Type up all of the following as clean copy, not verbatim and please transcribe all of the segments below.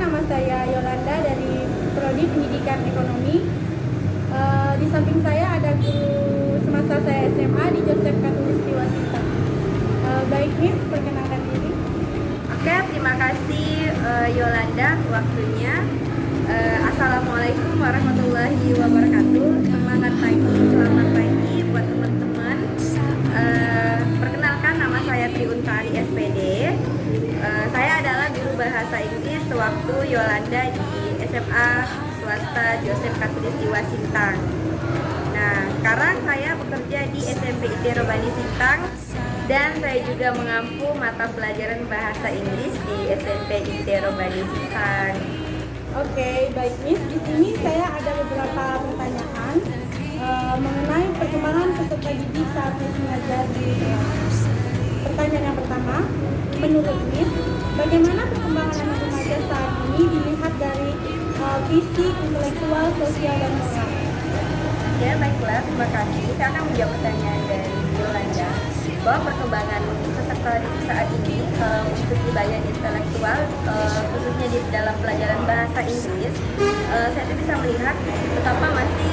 nama saya Yolanda dari Prodi Pendidikan Ekonomi. Di samping saya ada guru semasa saya SMA di Joseph Katulistiwa Sintang. Baik Miss, perkenalkan diri. Oke, terima kasih Yolanda waktunya. Assalamualaikum warahmatullahi wabarakatuh. Selamat pagi buat teman-teman. Perkenalkan, nama saya Triuntari SPD. Saya adalah guru bahasa Inggris sewaktu Yolanda di SMA swasta Joseph Katulistiwa Sintang. Nah, sekarang saya bekerja di SMP Itero Bani Sintang dan saya juga mengampu mata pelajaran bahasa Inggris di SMP Itero Bani Sintang. Oke, baik Miss. Di sini saya ada beberapa pertanyaan mengenai perkembangan peserta didik saat Miss mengajar di kelas. Pertanyaan yang pertama, menurut Miss, bagaimana perkembangan anak remaja saat ini dilihat dari fisik, intelektual, sosial, dan moral? Ya, baiklah, terima kasih. Saya akan menjawab pertanyaan dari Yolanda bahwa perkembangan peserta didik saat ini untuk di bagian intelektual, khususnya di dalam pelajaran bahasa Inggris, saya tuh bisa melihat betapa masih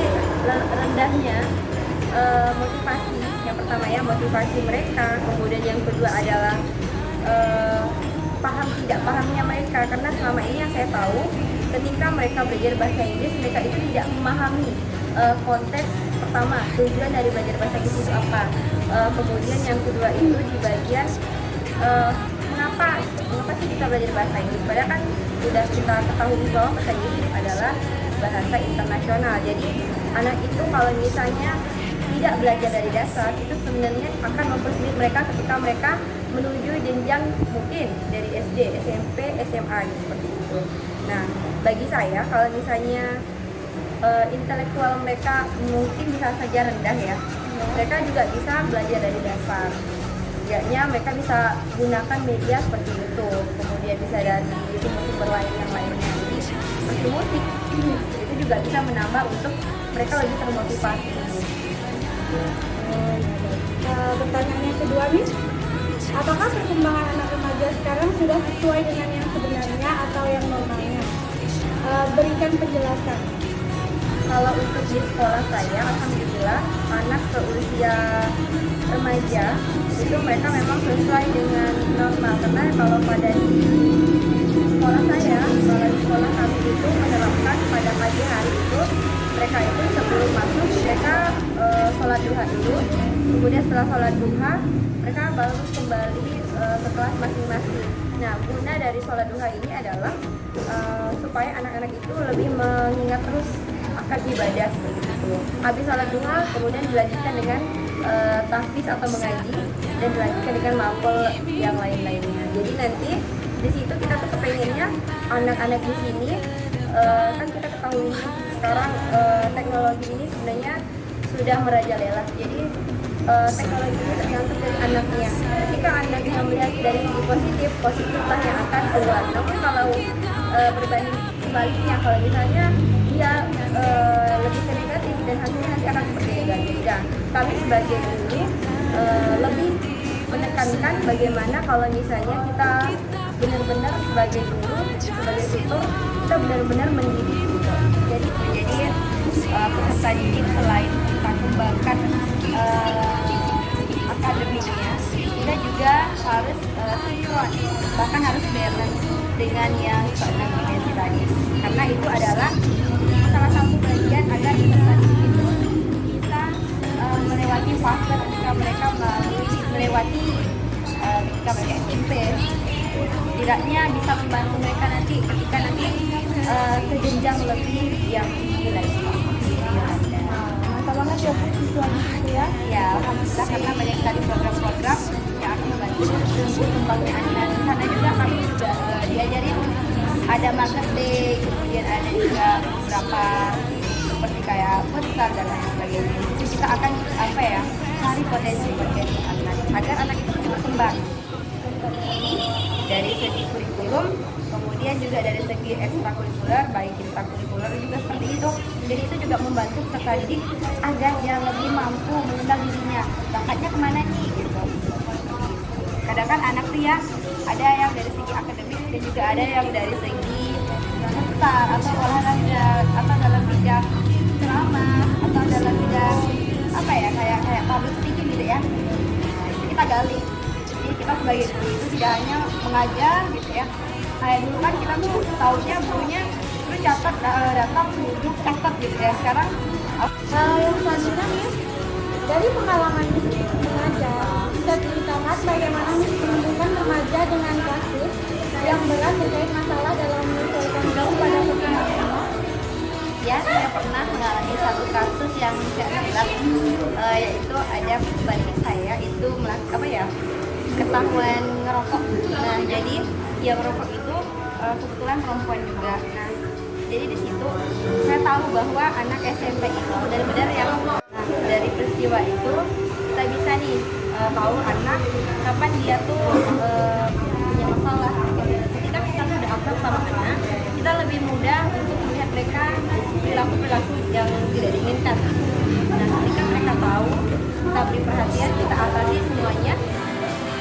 rendahnya motivasi. Yang pertama ya, motivasi mereka, kemudian yang kedua adalah paham tidak pahamnya mereka, karena selama ini yang saya tahu ketika mereka belajar bahasa Inggris, mereka itu tidak memahami konteks pertama, tujuan dari belajar bahasa Inggris itu apa. Kemudian yang kedua itu di bagian mengapa sih kita belajar bahasa Inggris. Padahal kan sudah kita ketahui bahwa bahasa Inggris adalah bahasa internasional. Jadi anak itu kalau misalnya tidak belajar dari dasar, itu sebenarnya akan mempersulit mereka ketika mereka menuju jenjang mungkin dari SD, SMP, SMA seperti itu. Nah, bagi saya kalau misalnya intelektual mereka mungkin bisa saja rendah ya, mereka juga bisa belajar dari dasar. Setidaknya mereka bisa gunakan media seperti YouTube, kemudian bisa dari sumber-sumber lain yang lainnya. Jadi seperti musik itu juga bisa menambah untuk mereka lebih termotivasi. Pertanyaan yang kedua Miss, apakah perkembangan anak remaja sekarang sudah sesuai dengan yang sebenarnya atau yang normalnya? Berikan penjelasan. Kalau untuk di sekolah saya, alhamdulillah anak seusia remaja itu mereka memang sesuai dengan normal, karena kalau pada di sekolah saya, kalau di sekolah kami itu menerapkan pada pagi hari itu mereka itu sebelum masuk mereka sholat duha dulu, kemudian setelah sholat duha mereka baru kembali ke kelas masing-masing. Nah, guna dari sholat duha ini adalah supaya anak-anak itu lebih mengingat terus akan ibadah seperti itu. Habis sholat duha kemudian dilanjutkan dengan tahfiz atau mengaji dan dilanjutkan dengan mapel yang lain-lainnya. Jadi nanti di situ kita tuh kepengennya anak-anak di sini kan kita ketahui sekarang teknologi ini sebenarnya sudah merajalela. Jadi teknologi itu tergantung dari anaknya. Ketika anaknya melihat dari segi positiflah yang akan keluar. Namun kalau berbanding sebaliknya, kalau misalnya dia lebih ke negatif dan hasilnya nanti akan seperti negatif. Dan kami sebagai guru lebih menekankan bagaimana kalau misalnya kita benar-benar sebagai guru, sebagai tutor, kita benar-benar mendidik gitu. Jadi peserta didik selain kita kembangkan akademiknya, kita juga harus sinkron, bahkan harus balance dengan yang keenam dimensi tadi, karena itu adalah salah satu bagian agar peserta didik itu bisa melewati fase ketika mereka melewati ketika mereka SMP, setidaknya bisa membantu mereka nanti ketika nanti ke jenjang lebih yang tinggi lagi. Mantap banget ya siswa gitu ya. Ya, alhamdulillah, karena banyak sekali program-program yang akan membantu untuk pembangunan. Dan di sana juga kami juga diajarin ada marketing, kemudian ada juga beberapa seperti kayak futsal dan lain sebagainya. Jadi kita akan cari potensi anak agar anak itu berkembang dari segi kurikulum, kemudian juga dari segi ekstrakurikuler, baik intrakurikuler juga seperti itu. Jadi itu juga membantu peserta didik agar dia lebih mampu mengembang dirinya, bakatnya kemana nih gitu. Kadang kan anak tuh ya ada yang dari segi akademik dan juga ada yang dari segi besar atau olahraga atau dalam bidang ceramah atau dalam bidang apa ya kayak public speaking gitu ya. Nah, itu kita gali. Jadi kita sebagai guru itu tidak hanya mengajar gitu ya. Kayak dulu kan kita tuh taunya gurunya itu catat datang duduk catat gitu ya. Sekarang Yang selanjutnya Miss, dari pengalaman Miss mengajar, bisa ceritakan bagaimana Miss menemukan remaja dengan kasus yang berat terkait masalah dalam menyesuaikan diri pada perkembangan. ya saya pernah mengalami satu kasus yang saya berat, yaitu ada banding saya itu ketahuan ngerokok. Nah jadi yang ngerokok itu kebetulan perempuan juga. Nah jadi di situ saya tahu bahwa anak SMP itu benar-benar yang dari peristiwa itu kita bisa nih tahu anak kapan dia tuh punya masalah. Ketika kita sudah akrab sama anak, kita lebih mudah untuk melihat mereka perilaku yang tidak diinginkan. Nah ketika mereka tahu, kita beri perhatian, kita atasi semuanya.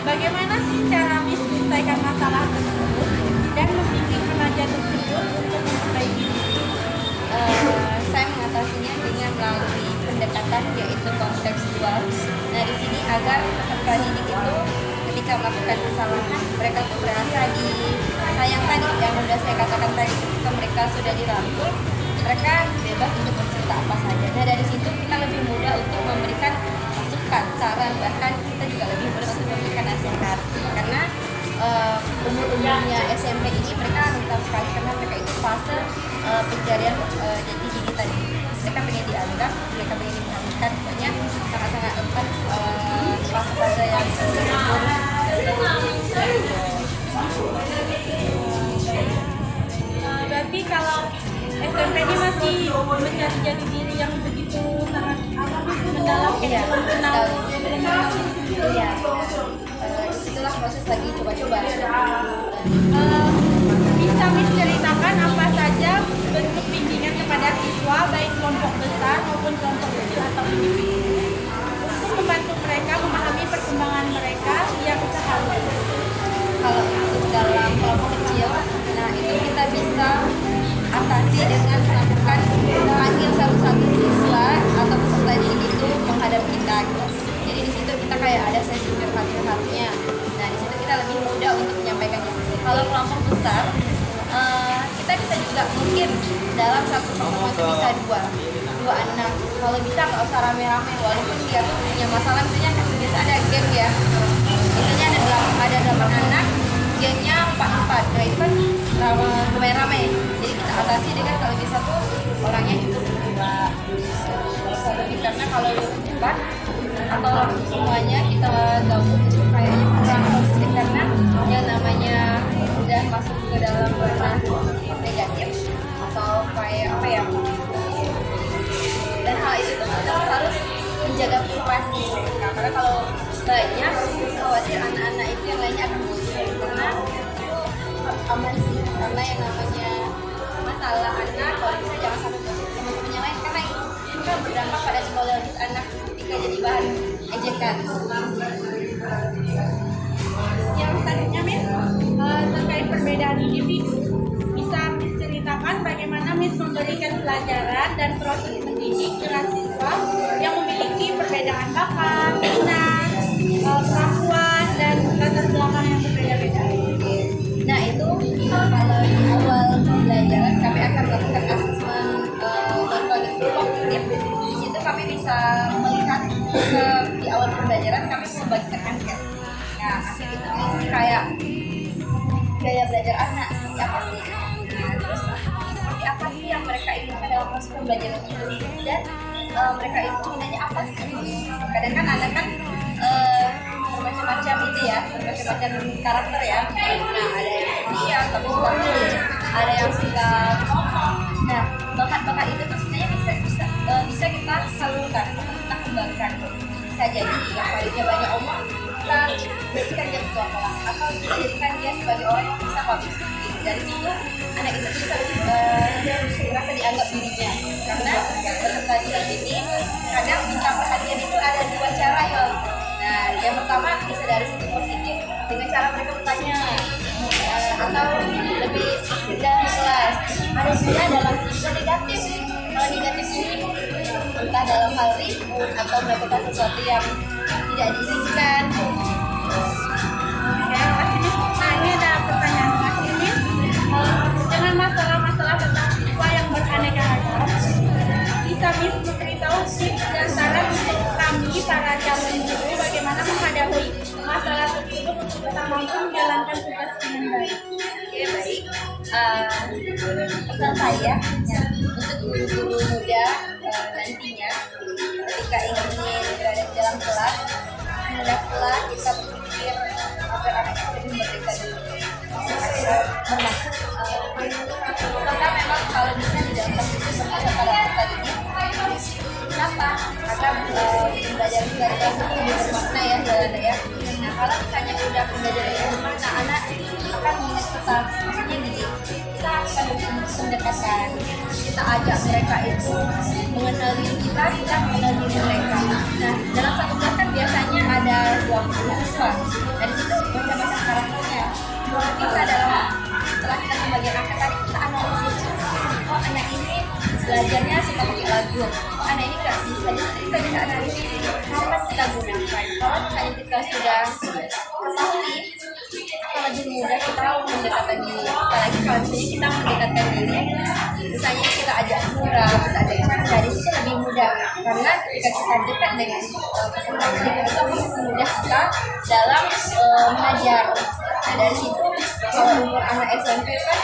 Bagaimana sih cara Miss menyelesaikan masalah tersebut dan membimbing remaja tersebut untuk memperbaiki diri? Saya mengatasinya dengan melalui pendekatan yaitu kontekstual. Nah di sini agar peserta didik itu ketika melakukan kesalahan mereka tuh merasa disayang tadi yang sudah saya katakan tadi, ketika mereka sudah dirangkul mereka bebas untuk bercerita apa saja. Nah dari situ kita lebih mudah untuk memberikan masukan, saran, bahkan kita juga lebih mudah untuk memberikan nasihat karena umur-umurnya SMP ini mereka rentan sekali karena mereka itu fase pencarian jati diri tadi. Mereka pengen dianggap, mereka pengen diperhatikan, pokoknya sangat-sangat rentan fase-fase yang Berarti kalau SMP ini masih mencari jati diri yang begitu sangat mendalam, Iya, belum kenal. Iya, itulah proses lagi coba-coba. Bisa Miss ceritakan apa saja bentuk bimbingan kepada siswa baik kelompok besar maupun kelompok kecil atau individu untuk membantu mereka memahami perkembangan mereka yang seharusnya. Kalau untuk dalam kelompok kecil, nah itu kita bisa atasi dengan melakukan panggil satu-satu siswa atau peserta didik itu menghadap kita. Jadi di situ kita kayak ada sesi curhat-curhatnya. Nah di situ kita lebih mudah untuk menyampaikannya. Kalau kelompok besar, kita bisa juga mungkin dalam satu pertemuan itu bisa dua anak. Kalau bisa nggak usah rame-rame, walaupun dia tuh punya masalah, misalnya biasa ada geng ya. Misalnya ada 8 anak, gengnya 4. Nah itu kan rame-rame. Jadi kita atasi dengan kalau bisa tuh orangnya itu berdua. Karena kalau cepat atau langsung semuanya kita gabung itu kayaknya kurang positif karena yang namanya udah masuk ke dalam ranah negatif atau kayak apa ya, dan hal itu tuh kita harus menjaga privasi karena kalau banyak khawatir anak-anak itu yang lainnya akan muncul karena itu aman sih, karena yang namanya masalah anak kalau bisa jangan sampai positif teman-teman yang lain karena itu juga berdampak pada psikologis anak ketika jadi bahan ejekan. Yang selanjutnya Miss, terkait perbedaan individu, bisa Miss ceritakan bagaimana Miss memberikan pelajaran dan proses mendidik ke siswa yang memiliki perbedaan bakat, minat, kemampuan, dan latar belakang yang berbeda-beda. Nah itu kalau di awal pembelajaran kami akan melakukan asesmen berkognitif kognitif. Di situ kami bisa melihat di awal pembelajaran kami membagikan angket. Nah angket itu isi kayak gaya belajar anak seperti apa sih? Nah terus seperti apa sih yang mereka inginkan dalam proses pembelajaran itu dan mereka itu minatnya apa sih? Kadang kan anak kan bermacam-macam itu ya, bermacam-macam karakter ya. Nah ada yang diam tapi suka nulis, ada yang suka ngomong. Nah bakat-bakat itu tuh sebenarnya bisa kita salurkan, kita kembangkan. Bisa jadi yang tadinya banyak omong kita jadikan dia ketua kelas atau kita jadikan dia sebagai orang yang bisa public speaking. Dari situ anak itu bisa merasa dianggap dirinya karena peserta didik ini kadang minta perhatian itu ada 2 cara ya. Nah yang pertama bisa dari segi positif dengan cara mereka bertanya atau lebih dalam kelas ada bisa dalam sisi negatif. Kalau negatif ini entah dalam hal ribut atau melakukan sesuatu yang tidak diinginkan. Oke, makasih Miss. Nah, ini ada pertanyaan Mas ini. Dengan masalah-masalah tentang siswa yang beraneka ragam, bisa Miss memberitahu tips dan saran untuk kami para calon guru bagaimana menghadapi masalah tersebut untuk kita mampu menjalankan tugas dengan baik. Oke, baik. Pesan saya ya, untuk guru-guru muda nantinya ketika ingin berada di dalam kelas, hendaklah kita berpikir agar anak itu lebih merdeka dulu. Karena memang kalau bisa di dalam kelas itu berkata pada kita ini, kenapa? Karena belajar di kelas itu lebih bermakna ya, ya. Nah, kalau misalnya udah pembelajaran yang bermakna, anak akan mengingat kita. Maksudnya gini, kita akan mendekatkan, kita ajak mereka itu mengenali kita mengenali mereka. Nah, dalam satu kelas kan biasanya ada 20 siswa. Dari situ macam-macam karakternya. Kita dalam setelah kita sebagai anak tadi kita analisis. Oh, anak ini belajarnya suka pakai lagu. Oh, anak ini nggak bisa. Jadi kita bisa analisis apa kita gunakan. Kalau misalnya kita sudah ketahui, akan lebih mudah kita mendekatkan diri. Apalagi kalau misalnya kita mendekatkan diri, misalnya kita ajak murah, kita ajak dari situ lebih mudah. Karena ketika kita dekat dengan peserta didik itu akan mempermudah kita dalam mengajar. Nah, dari situ kalau umur anak SMP kan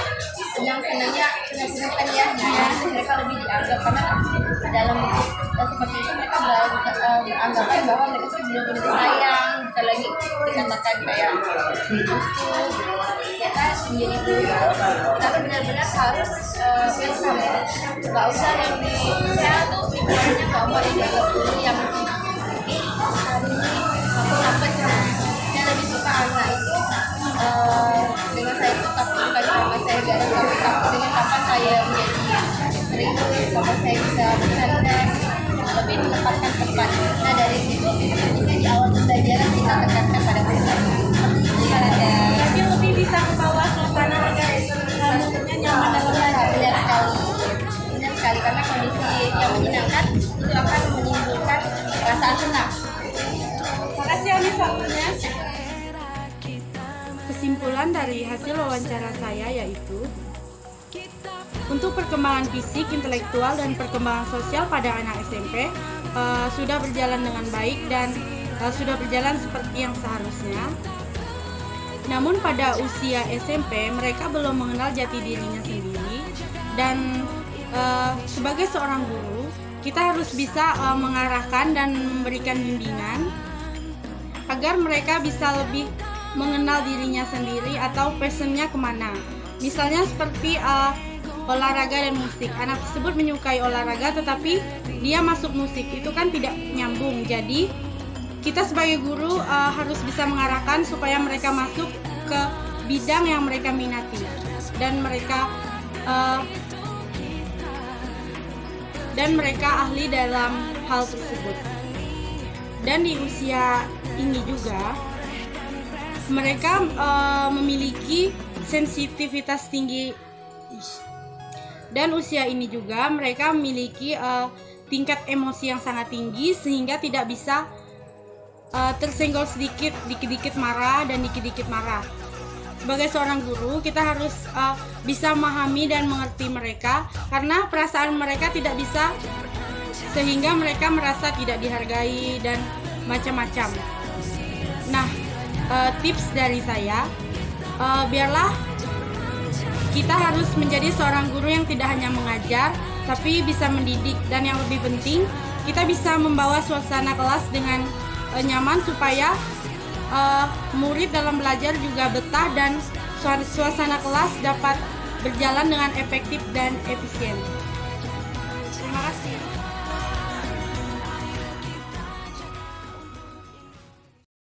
senang-senangnya senang-senang ya, mereka lebih dianggap karena dalam bentuk seperti itu mereka beranggapan bahwa mereka itu benar-benar disayang. Bisa lagi dikatakan kayak itu kita menjadi guru, tapi benar-benar harus welcome ya, nggak usah yang saya tuh pikirannya bahwa ini guru yang hari ini aku dapat saya lebih suka anak itu dengan saya tetap bukan sama saya gak ada takut dengan kapan saya menjadi serius, kapan saya bisa bercanda, lebih menempatkan tempat. Nah, dari situ ketika di awal pembelajaran kita tekankan pada pesan seperti itu kan ada. Jadi lebih bisa ke bawah suasana agar maksudnya nyaman dan Benar sekali karena kondisi yang menyenangkan itu akan menimbulkan perasaan senang. Makasih ya Miss waktunya. Kesimpulan dari hasil wawancara saya yaitu untuk perkembangan fisik, intelektual, dan perkembangan sosial pada anak SMP sudah berjalan dengan baik dan sudah berjalan seperti yang seharusnya. Namun pada usia SMP mereka belum mengenal jati dirinya sendiri dan sebagai seorang guru kita harus bisa mengarahkan dan memberikan bimbingan agar mereka bisa lebih mengenal dirinya sendiri atau passionnya kemana. Misalnya seperti olahraga dan musik. Anak tersebut menyukai olahraga tetapi dia masuk musik, itu kan tidak nyambung. Jadi kita sebagai guru harus bisa mengarahkan supaya mereka masuk ke bidang yang mereka minati dan mereka ahli dalam hal tersebut. Dan di usia ini juga mereka memiliki sensitivitas tinggi dan usia ini juga mereka memiliki tingkat emosi yang sangat tinggi sehingga tidak bisa tersenggol dikit-dikit marah dan dikit-dikit marah. Sebagai seorang guru kita harus bisa memahami dan mengerti mereka karena perasaan mereka tidak bisa sehingga mereka merasa tidak dihargai dan macam-macam. Nah, tips dari saya, biarlah kita harus menjadi seorang guru yang tidak hanya mengajar tapi bisa mendidik, dan yang lebih penting kita bisa membawa suasana kelas dengan nyaman supaya murid dalam belajar juga betah dan suasana kelas dapat berjalan dengan efektif dan efisien. Terima kasih.